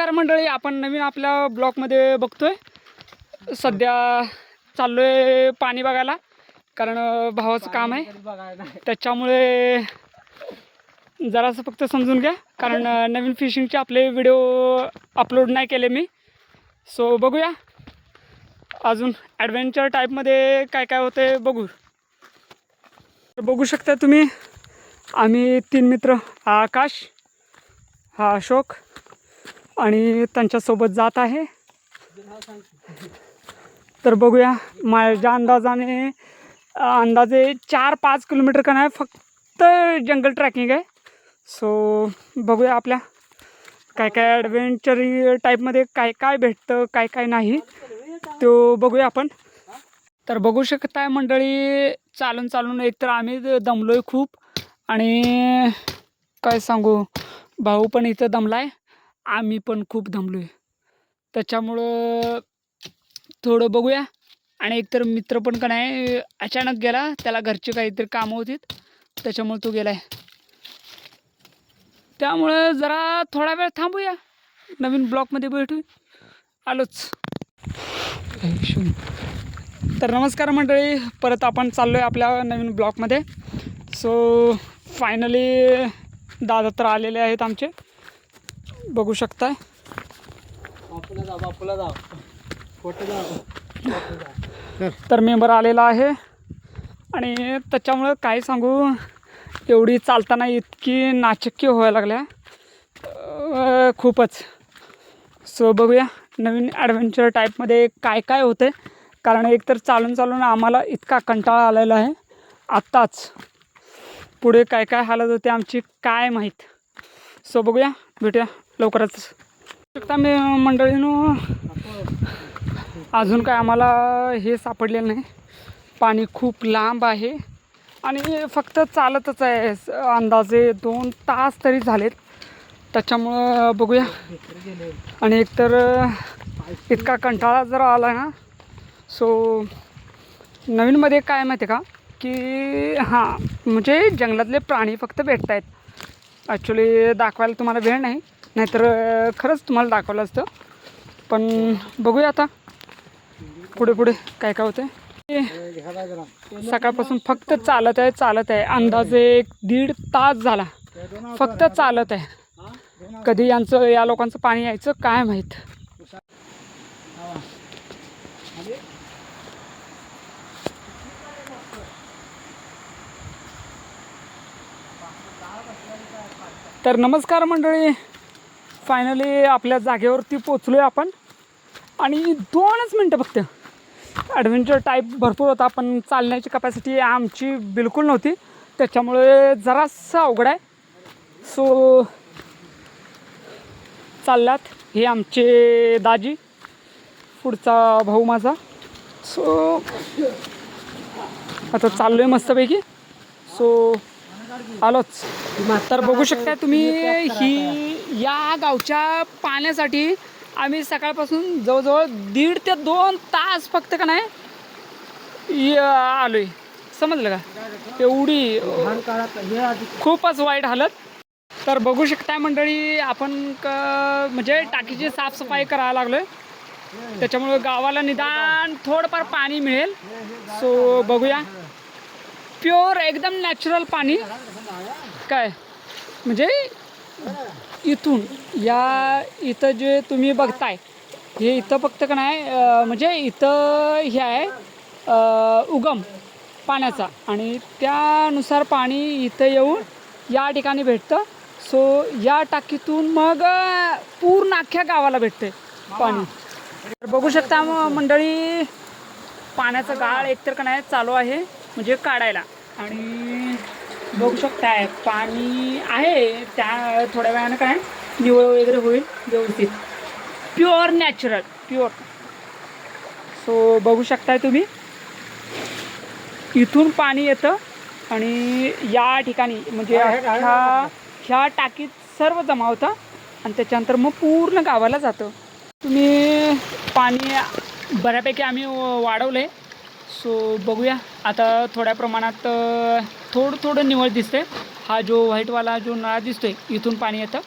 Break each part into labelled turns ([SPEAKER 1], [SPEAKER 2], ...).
[SPEAKER 1] नमस्कार मंडळी, आपण नवीन आपल्या ब्लॉगमध्ये बघतोय. सध्या चाललोय पाणी बघायला, कारण भावाचं काम आहे. त्याच्यामुळे जरासं फक्त समजून घ्या, कारण नवीन फिशिंगचे आपले व्हिडिओ अपलोड नाही केले मी. सो बघूया अजून ॲडव्हेंचर टाईपमध्ये काय काय होते बघू. बघू शकता तुम्ही, आम्ही 3 मित्र, हा आकाश, हा अशोक आणि त्यांच्यासोबत जात आहे. तर बघूया, माझ्या अंदाजे 4-5 किलोमीटर का नाही फक्त जंगल ट्रॅकिंग आहे. सो बघूया आपल्या काय काय ॲडव्हेंचर टाईपमध्ये काय काय भेटतं, काय काय नाही, तो बघूया आपण. तर बघू शकताय मंडळी, चालून चालून एकतर आम्ही दमलोय खूप, आणि काय सांगू, भाऊ पण इथं दमलाय, आम्ही पण खूप दमलोय. त्याच्यामुळं थोडं बघूया. आणि एकतर मित्र पण का नाही अचानक गेला, त्याला घरची काहीतरी कामं होती, त्याच्यामुळे तो गेलाय. त्यामुळं जरा थोडा वेळ थांबूया, नवीन ब्लॉगमध्ये भेटू. आलोच. तर नमस्कार मंडळी, परत आपण चाललो आहे आपल्या नवीन ब्लॉगमध्ये. सो फायनली दादा तर आलेले आहेत आमचे, बघू शकताय. तर मेंबर आलेला आहे, आणि त्याच्यामुळं काय सांगू, एवढी चालताना इतकी नाचक्की व्हायला लागल्या खूपच. सो बघूया नवीन ॲडव्हेंचर टाईपमध्ये काय काय होते, कारण एकतर चालून चालून आम्हाला इतका कंटाळा आलेला आहे. आत्ताच पुढे काय काय हालत होते आमची काय माहीत. सो बघूया, भेटूया लवकरच. शकता मी मंडळीनं, अजून काय आम्हाला हे सापडलेलं नाही. पाणी खूप लांब आहे आणि फक्त चालतच आहे, अंदाजे 2 तास तरी झालेत. त्याच्यामुळं बघूया. आणि एकतर इतका कंटाळा जर आला ना, सो नवीनमध्ये काय माहिती आहे का, की हां म्हणजे जंगलातले प्राणी फक्त भेटत आहेत. ॲक्च्युली दाखवायला तुम्हाला वेळ नाही, नाहीतर खरंच तुम्हाला दाखवलं असतं. पण बघूया आता पुढे पुढे काय काय होतं. सकाळपासून फक्त चालत आहे, अंदाजे 1-1.5 तास झाला फक्त चालत आहे. कधी या लोकांचं पाणी यायचं काय माहीत. तर नमस्कार मंडळी, फायनली आपल्या जागेवरती पोचलो आहे आपण, आणि 2च मिनटं फक्त. ॲडव्हेंचर टाईप भरपूर होता, पण चालण्याची कपॅसिटी आमची बिलकुल नव्हती, त्याच्यामुळे जरासं अवघड आहे. सो चाललात हे आमचे दाजी, पुढचा भाऊ माझा. सो आता चाललो आहे मस्तपैकी. सो आलोच. तर बघू शकता तुम्ही, ही या गावच्या पाण्यासाठी आम्ही सकाळपासून जवळजवळ 1.5 ते 2 तास फक्त का नाही आलो आहे. समजलं का, एवढी खूपच वाईट हालत. तर बघू शकता मंडळी, आपण म्हणजे टाकीची साफसफाई करायला लागलो आहे, त्याच्यामुळं गावाला निदान थोडंफार पाणी मिळेल. सो बघूया, प्युअर एकदम नॅचरल पाणी. काय म्हणजे इथून इथं जे तुम्ही बघताय, हे इथं फक्त का नाही म्हणजे इथं हे आहे उगम पाण्याचा, आणि त्यानुसार पाणी इथं येऊन या ठिकाणी भेटतं. सो या टाकीतून मग पूर्ण अख्ख्या गावाला भेटते पाणी. तर बघू शकता मंडळी, पाण्याचा गाळ एकतर का नाही चालू आहे म्हणजे काढायला, आणि बघू शकताय पाणी आहे, त्या थोड्या वेळानं काय निवळ वगैरे होईल व्यवस्थित. Pure natural, pure. सो बघू शकताय तुम्ही, इथून पाणी येतं आणि या ठिकाणी म्हणजे ह्या टाकीत सर्व जमा होतं, आणि त्याच्यानंतर मग पूर्ण गावाला जातं. तुम्ही पाणी बऱ्यापैकी आम्ही वाढवलं आहे. सो बघूया आता, थोड्या प्रमाणात थोडं निवळ दिसते. हा जो व्हाईटवाला जो नळा दिसतोय, इथून पाणी येतं,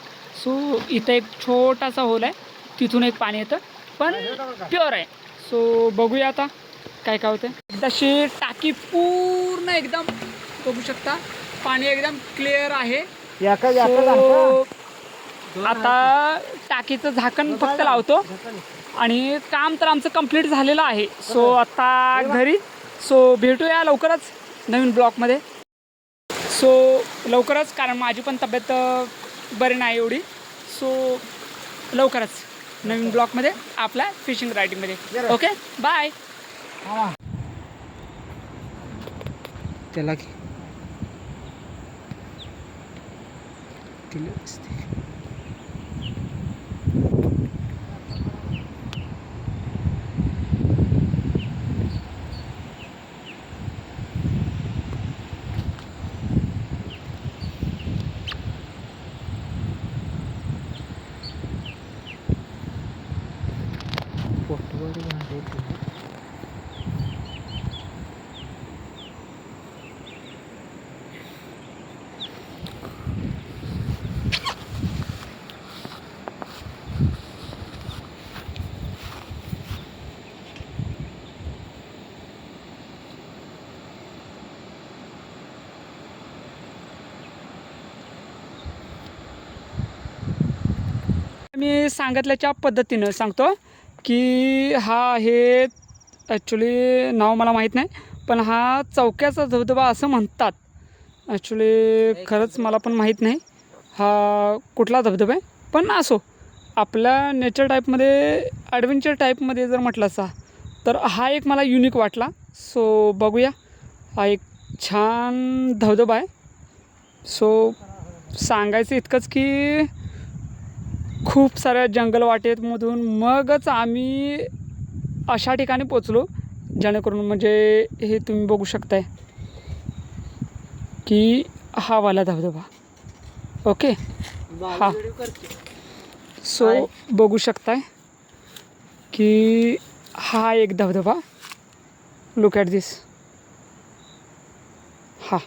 [SPEAKER 1] सो इथं एक छोटासा होल आहे, तिथून एक पाणी येतं, पण प्युअर आहे. सो बघूया आता काय काय होतं. एकदाशी टाकी पूर्ण एकदम बघू शकता, पाणी एकदम क्लिअर आहे. सो आता टाकीचं झाकण फक्त लावतो आणि काम तर आमचं कंप्लीट झालेलं आहे. सो आता घरी. सो भेटूया लवकरच नवीन ब्लॉगमध्ये. सो लवकरच, कारण माझी पण तब्येत बरी नाही एवढी. सो लवकरच नवीन ब्लॉगमध्ये आपल्या फिशिंग रायडिंगमध्ये. Okay bye. त्याला मी सांगितल्याच्या पद्धतीनं सांगतो की हा आहे, ॲक्च्युली नाव मला माहीत नाही, पण हा चौक्याचा धबधबा असं म्हणतात. ॲक्च्युली खरंच मला पण माहीत नाही हा कुठला धबधबा आहे, पण असो, आपल्या नेचर टाईपमध्ये ॲडव्हेंचर टाईपमध्ये जर म्हटलं असा तर हा एक मला युनिक वाटला. सो बघूया, हा एक छान धबधबा आहे. सो सांगायचं इतकंच की खूप साऱ्या जंगल वाटेमधून मगच आम्ही अशा ठिकाणी पोचलो, जेणेकरून म्हणजे हे तुम्ही बघू शकताय की हा वाला धबधबा. ओके, हा. सो बघू शकताय की हा एक धबधबा. लुक ॲट दिस. हा